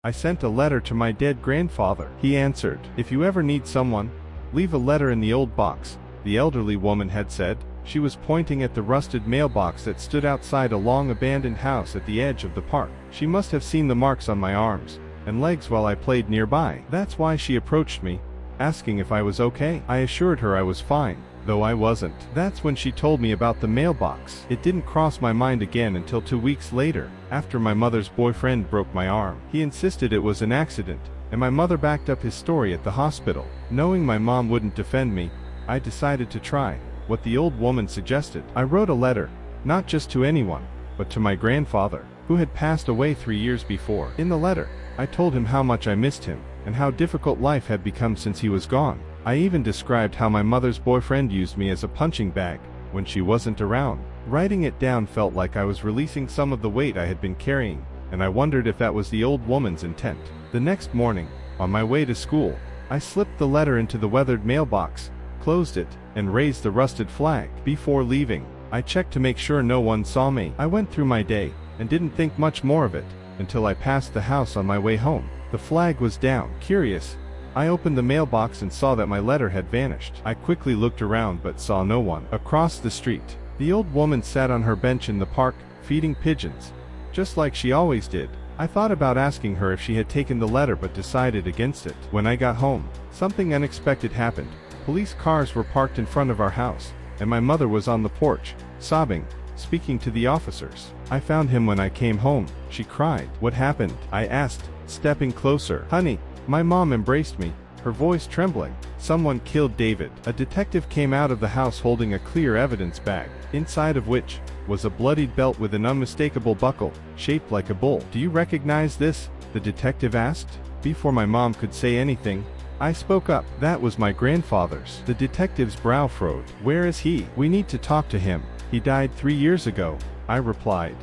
I sent a letter to my dead grandfather. He answered, "If you ever need someone, leave a letter in the old box," the elderly woman had said. She was pointing at the rusted mailbox that stood outside a long abandoned house at the edge of the park. She must have seen the marks on my arms and legs while I played nearby. That's why she approached me, asking if I was okay. I assured her I was fine, though I wasn't. That's when she told me about the mailbox. It didn't cross my mind again until 2 weeks later, after my mother's boyfriend broke my arm. He insisted it was an accident, and my mother backed up his story at the hospital. Knowing my mom wouldn't defend me, I decided to try what the old woman suggested. I wrote a letter, not just to anyone, but to my grandfather, who had passed away 3 years before. In the letter, I told him how much I missed him, and how difficult life had become since he was gone. I even described how my mother's boyfriend used me as a punching bag when she wasn't around. Writing it down felt like I was releasing some of the weight I had been carrying, and I wondered if that was the old woman's intent. The next morning, on my way to school, I slipped the letter into the weathered mailbox, closed it, and raised the rusted flag. Before leaving, I checked to make sure no one saw me. I went through my day, and didn't think much more of it, until I passed the house on my way home. The flag was down. Curious, I opened the mailbox and saw that my letter had vanished. I quickly looked around but saw no one. Across the street, the old woman sat on her bench in the park, feeding pigeons, just like she always did. I thought about asking her if she had taken the letter but decided against it. When I got home, something unexpected happened. Police cars were parked in front of our house, and my mother was on the porch, sobbing, speaking to the officers. "I found him when I came home," she cried. "What happened?" I asked, stepping closer. "Honey," my mom embraced me, her voice trembling. "Someone killed David." A detective came out of the house holding a clear evidence bag, inside of which was a bloodied belt with an unmistakable buckle, shaped like a bull. "Do you recognize this?" the detective asked. Before my mom could say anything, I spoke up. "That was my grandfather's." The detective's brow furrowed. "Where is he? We need to talk to him." "He died 3 years ago," I replied.